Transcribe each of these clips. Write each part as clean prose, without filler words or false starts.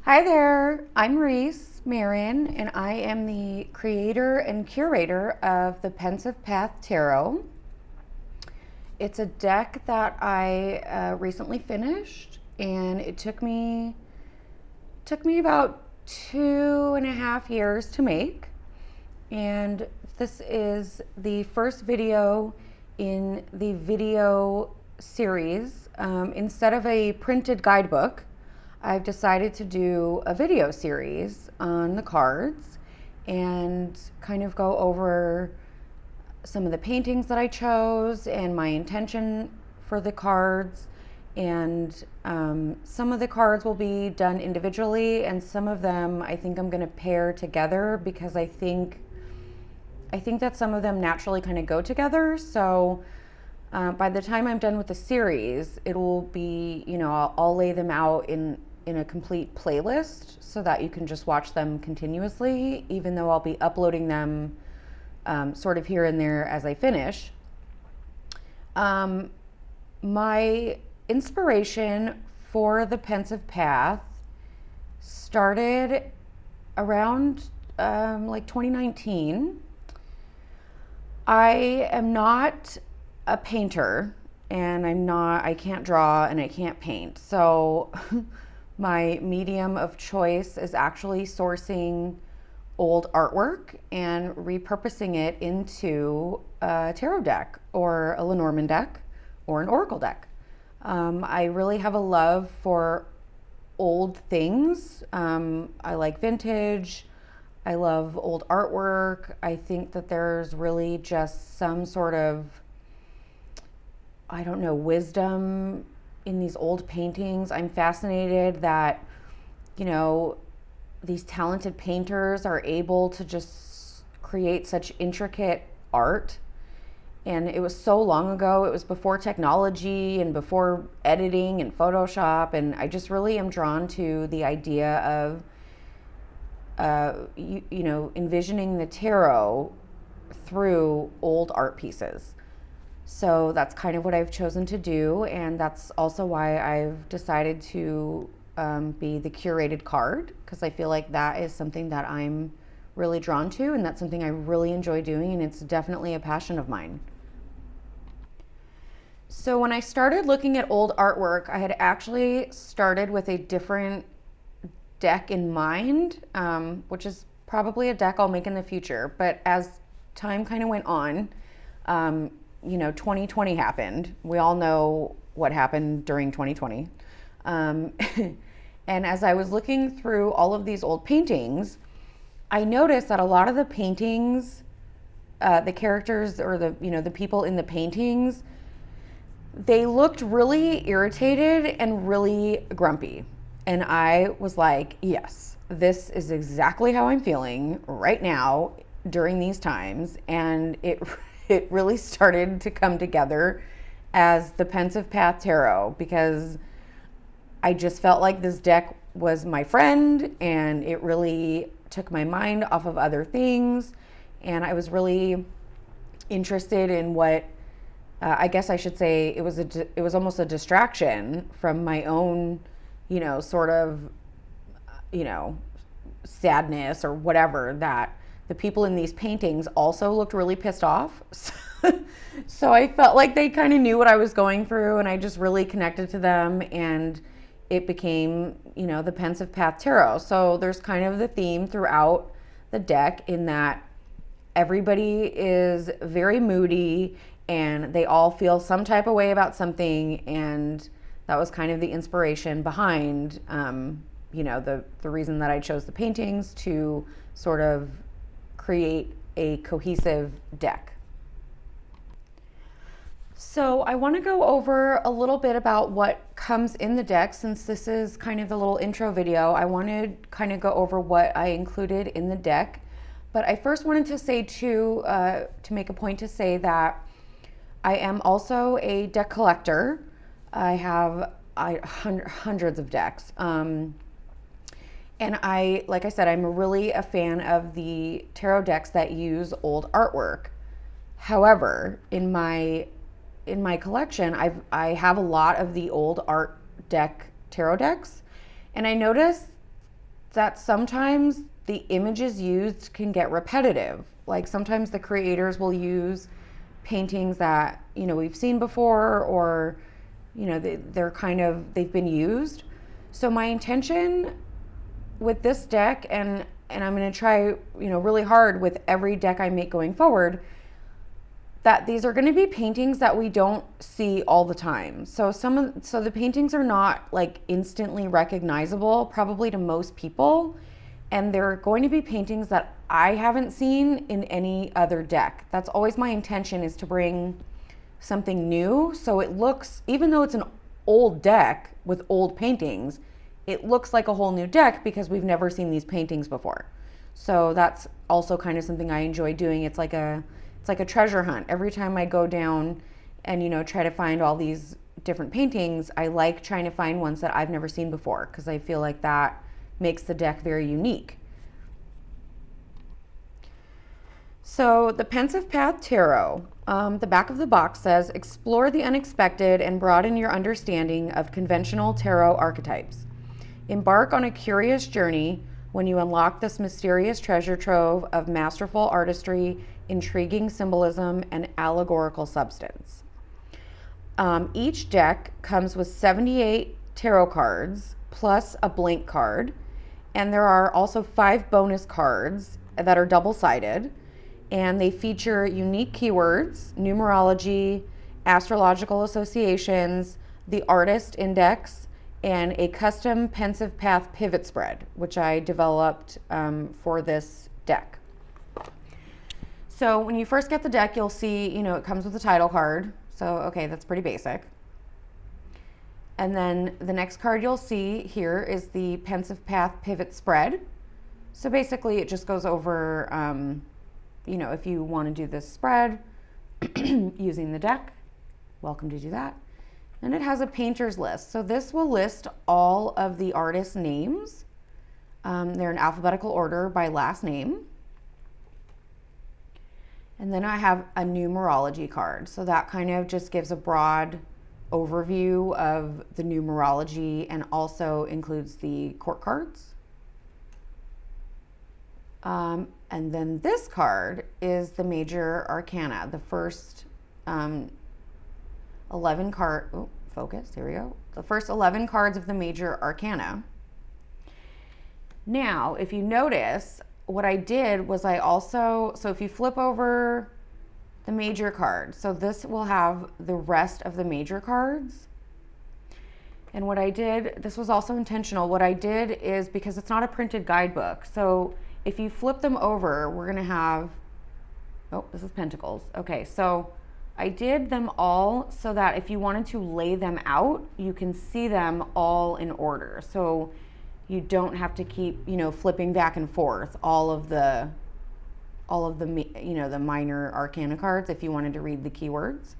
Hi there, I'm Reese Marren, and I am the creator and curator of the Pensive Path Tarot. It's a deck that I recently finished, and it took me about 2.5 years to make. And this is the first video in the video series. Instead of a printed guidebook, I've decided to do a video series on the cards and kind of go over some of the paintings that I chose and my intention for the cards. And some of the cards will be done individually, and some of them I think I'm going to pair together because I think that some of them naturally kind of go together. So by the time I'm done with the series, it will be, I'll lay them out in a complete playlist so that you can just watch them continuously, even though I'll be uploading them sort of here and there as I finish. My inspiration for the Pensive Path started around like 2019. I am not a painter, and I can't draw and I can't paint. So my medium of choice is actually sourcing old artwork and repurposing it into a tarot deck or a Lenormand deck or an oracle deck. I really have a love for old things. I like vintage. I love old artwork. I think that there's really just some sort of, wisdom in these old paintings. I'm fascinated that, these talented painters are able to just create such intricate art. And it was so long ago. It was before technology and before editing and Photoshop. And I just really am drawn to the idea of, envisioning the tarot through old art pieces. So that's kind of what I've chosen to do, and that's also why I've decided to be the curated card, because I feel like that is something that I'm really drawn to, and that's something I really enjoy doing, and it's definitely a passion of mine. So when I started looking at old artwork, I had actually started with a different deck in mind, which is probably a deck I'll make in the future. But as time kind of went on, 2020 happened. We all know what happened during 2020. And as I was looking through all of these old paintings, I noticed that a lot of the paintings, the characters or the people in the paintings, they looked really irritated and really grumpy. And I was like, yes, this is exactly how I'm feeling right now during these times. And it really started to come together as the Pensive Path Tarot, because I just felt like this deck was my friend, and it really took my mind off of other things. And I was really interested in what, I guess I should say, it was almost a distraction from my own, sort of, sadness or whatever, that the people in these paintings also looked really pissed off. So I felt like they kind of knew what I was going through, and I just really connected to them, and it became, the Pensive Path Tarot. So there's kind of the theme throughout the deck in that everybody is very moody and they all feel some type of way about something, and that was kind of the inspiration behind, the reason that I chose the paintings to sort of create a cohesive deck. So I want to go over a little bit about what comes in the deck. Since this is kind of the little intro video, I want to kind of go over what I included in the deck. But I first wanted to say to make a point to say that I am also a deck collector. I have hundreds of decks. And like I said, I'm really a fan of the tarot decks that use old artwork. However, in my collection, I have a lot of the old art deck tarot decks, and I noticed that sometimes the images used can get repetitive. Like sometimes the creators will use paintings that, you know, we've seen before, or, you know, they've been used. So my intention with this deck, and I'm going to try, you know, really hard with every deck I make going forward, that these are going to be paintings that we don't see all the time. So the paintings are not like instantly recognizable, probably to most people. And they're going to be paintings that I haven't seen in any other deck. That's always my intention, is to bring something new. So it looks, even though it's an old deck with old paintings, it looks like a whole new deck because we've never seen these paintings before. So that's also kind of something I enjoy doing. It's like a treasure hunt. Every time I go down and, you know, try to find all these different paintings, I like trying to find ones that I've never seen before, because I feel like that makes the deck very unique. So the Pensive Path Tarot, the back of the box says, explore the unexpected and broaden your understanding of conventional tarot archetypes. Embark on a curious journey when you unlock this mysterious treasure trove of masterful artistry, intriguing symbolism, and allegorical substance. Each deck comes with 78 tarot cards plus a blank card, and there are also 5 bonus cards that are double-sided, and they feature unique keywords, numerology, astrological associations, the artist index, and a custom Pensive Path pivot spread, which I developed for this deck. So when you first get the deck, you'll see, you know, it comes with a title card. So, okay, that's pretty basic. And then the next card you'll see here is the Pensive Path pivot spread. So basically it just goes over, you know, if you want to do this spread using the deck, welcome to do that. And it has a painter's list. So this will list all of the artist's names. They're in alphabetical order by last name. And then I have a numerology card. So that kind of just gives a broad overview of the numerology and also includes the court cards. And then this card is the major arcana, the first 11 card, oh, focus, here we go. The first 11 cards of the major arcana. Now, if you notice, what I did was so if you flip over the major card, so this will have the rest of the major cards. And what I did, this was also intentional, what I did is, because it's not a printed guidebook, so if you flip them over, we're gonna have, oh, this is Pentacles. Okay, so I did them all so that if you wanted to lay them out, you can see them all in order. So you don't have to keep, you know, flipping back and forth all of the, you know, the minor arcana cards if you wanted to read the keywords.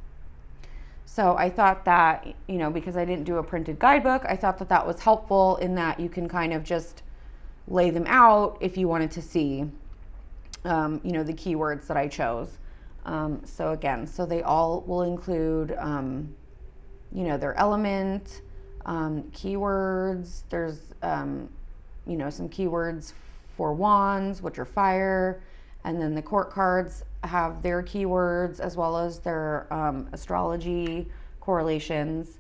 So I thought that, you know, because I didn't do a printed guidebook, I thought that that was helpful in that you can kind of just lay them out if you wanted to see, you know, the keywords that I chose. So again, so they all will include, you know, their element, keywords. There's, you know, some keywords for wands, which are fire. And then the court cards have their keywords as well as their astrology correlations.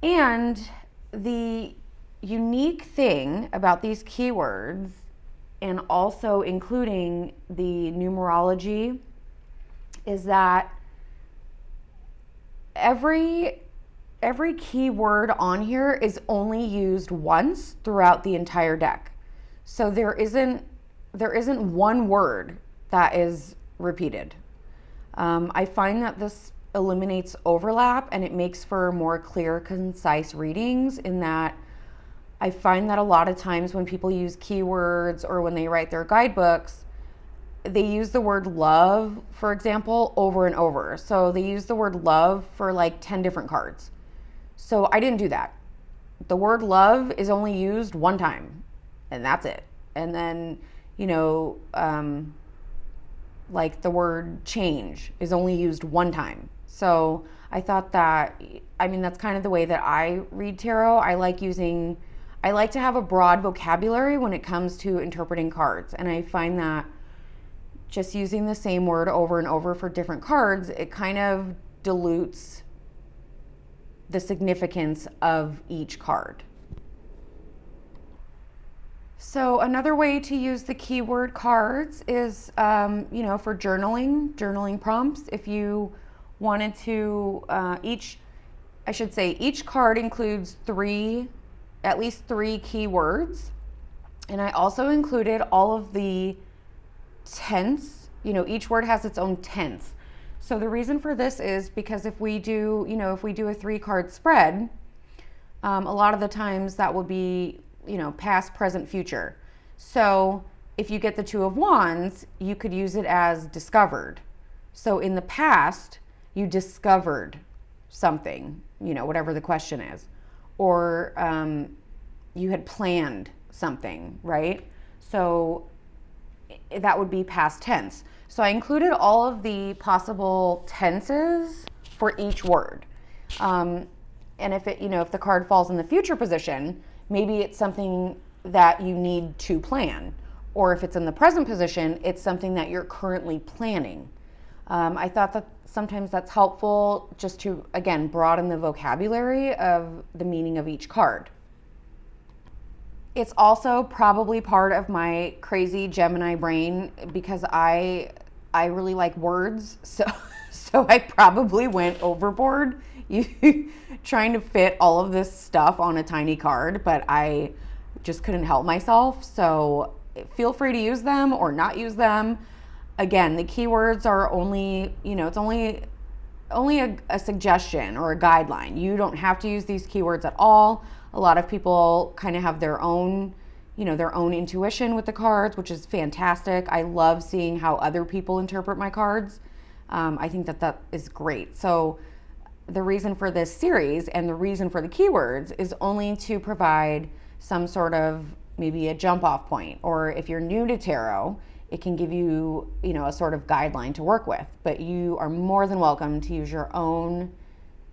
And the unique thing about these keywords, and also including the numerology, is that every keyword on here is only used once throughout the entire deck. So there isn't one word that is repeated. I find that this eliminates overlap and it makes for more clear, concise readings, in that I find that a lot of times when people use keywords or when they write their guidebooks, they use the word love, for example, over and over. So they use the word love for like 10 different cards. So I didn't do that. The word love is only used one time, and that's it. And then, you know, like the word change is only used one time. So I thought that, I mean, that's kind of the way that I read tarot. I I like to have a broad vocabulary when it comes to interpreting cards. And I find that just using the same word over and over for different cards, it kind of dilutes the significance of each card. So another way to use the keyword cards is, for journaling prompts. If you wanted to, each card includes at least three keywords. And I also included all of the tense. Each word has its own tense. So the reason for this is because if we do a 3-card spread, a lot of the times that will be, past, present, future. So if you get the 2 of Wands, you could use it as discovered. So in the past, you discovered something, whatever the question is, or you had planned something, right? So that would be past tense. So I included all of the possible tenses for each word. And if the card falls in the future position, maybe it's something that you need to plan. Or if it's in the present position, it's something that you're currently planning. I thought that sometimes that's helpful just to, again, broaden the vocabulary of the meaning of each card. It's also probably part of my crazy Gemini brain because I really like words. So I probably went overboard trying to fit all of this stuff on a tiny card, but I just couldn't help myself. So feel free to use them or not use them. Again, the keywords are only, it's only a suggestion or a guideline. You don't have to use these keywords at all. A lot of people kind of have their own intuition with the cards, which is fantastic. I love seeing how other people interpret my cards. I think that is great. So the reason for this series and the reason for the keywords is only to provide some sort of maybe a jump off point, or if you're new to tarot, it can give you, a sort of guideline to work with. But you are more than welcome to use your own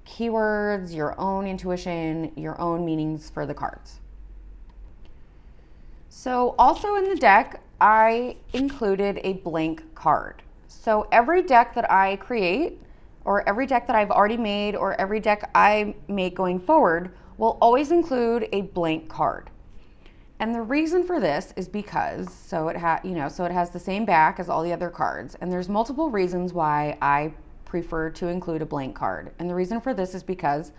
keywords, your own intuition, your own meanings for the cards. So also in the deck, I included a blank card. So every deck that I create, or every deck that I've already made, or every deck I make going forward will always include a blank card. And the reason for this is because, it has the same back as all the other cards. And there's multiple reasons why I prefer to include a blank card. And the reason for this is because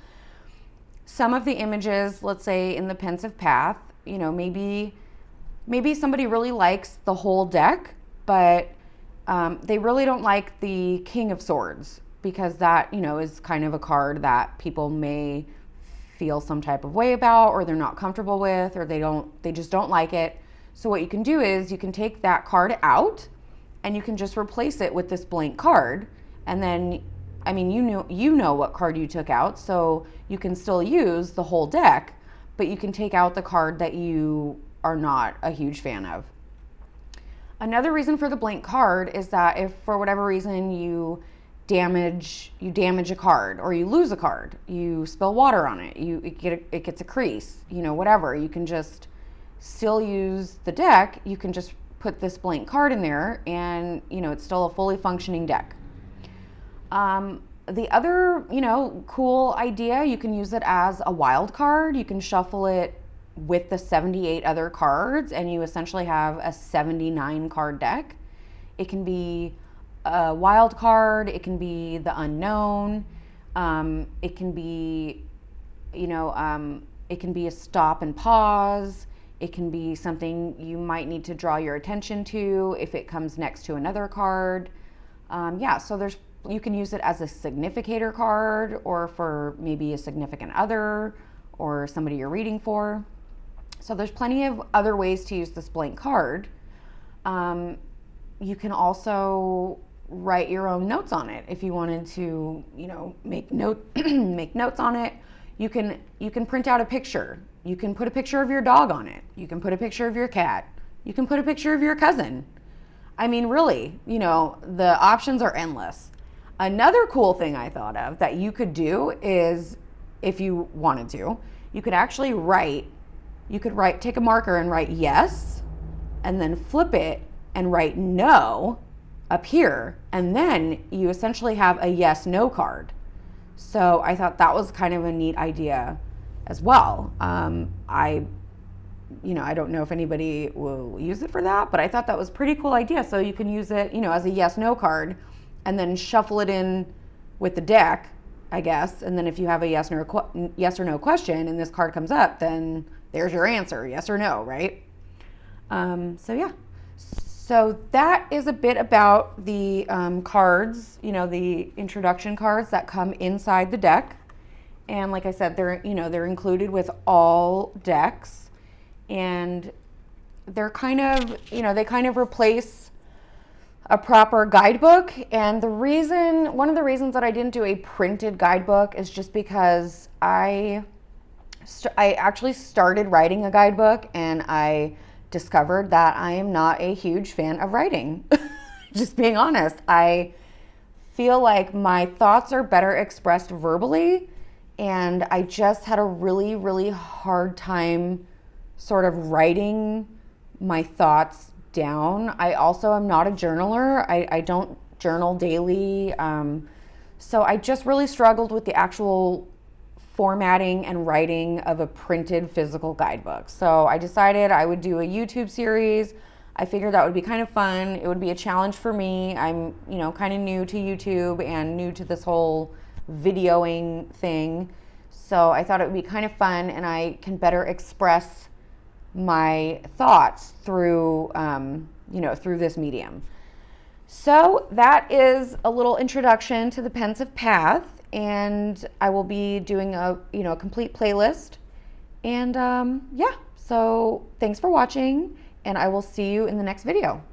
some of the images, let's say in the Pensive Path, maybe somebody really likes the whole deck, but they really don't like the King of Swords, because that, is kind of a card that people may feel some type of way about, or they're not comfortable with, or they just don't like it. So what you can do is you can take that card out and you can just replace it with this blank card. And then, you know what card you took out, so you can still use the whole deck, but you can take out the card that you are not a huge fan of. Another reason for the blank card is that if for whatever reason you damage a card, or you lose a card, you spill water on it, it gets a crease, whatever, you can just still use the deck. You can just put this blank card in there and it's still a fully functioning deck. The other cool idea, you can use it as a wild card. You can shuffle it with the 78 other cards and you essentially have a 79 card deck. It can be a wild card, it can be the unknown, it can be it can be a stop and pause, it can be something you might need to draw your attention to if it comes next to another card. So you can use it as a significator card, or for maybe a significant other or somebody you're reading for. So there's plenty of other ways to use this blank card. You can also write your own notes on it if you wanted to, make notes on it. You can print out a picture. You can put a picture of your dog on it. You can put a picture of your cat. You can put a picture of your cousin. Really, the options are endless. Another cool thing I thought of that you could do is, if you wanted to, you could actually write you could take a marker and write yes, and then flip it and write no up here. And then you essentially have a yes, no card. So I thought that was kind of a neat idea as well. I don't know if anybody will use it for that, but I thought that was a pretty cool idea. So you can use it, as a yes, no card, and then shuffle it in with the deck, I guess. And then if you have a yes or no question and this card comes up, then there's your answer, yes or no, right? So yeah. So that is a bit about the cards, the introduction cards that come inside the deck. And like I said, they're included with all decks, and they're kind of, they kind of replace a proper guidebook. And one of the reasons that I didn't do a printed guidebook is just because I actually started writing a guidebook and I discovered that I am not a huge fan of writing. Just being honest, I feel like my thoughts are better expressed verbally, and I just had a really, really hard time sort of writing my thoughts down. I also am not a journaler. I don't journal daily. So I just really struggled with the actual formatting and writing of a printed physical guidebook. So I decided I would do a YouTube series. I figured that would be kind of fun. It would be a challenge for me. I'm, kind of new to YouTube and new to this whole videoing thing. So I thought it would be kind of fun, and I can better express my thoughts through, through this medium. So that is a little introduction to the Pensive Path, and I will be doing a complete playlist. And yeah, so thanks for watching, and I will see you in the next video.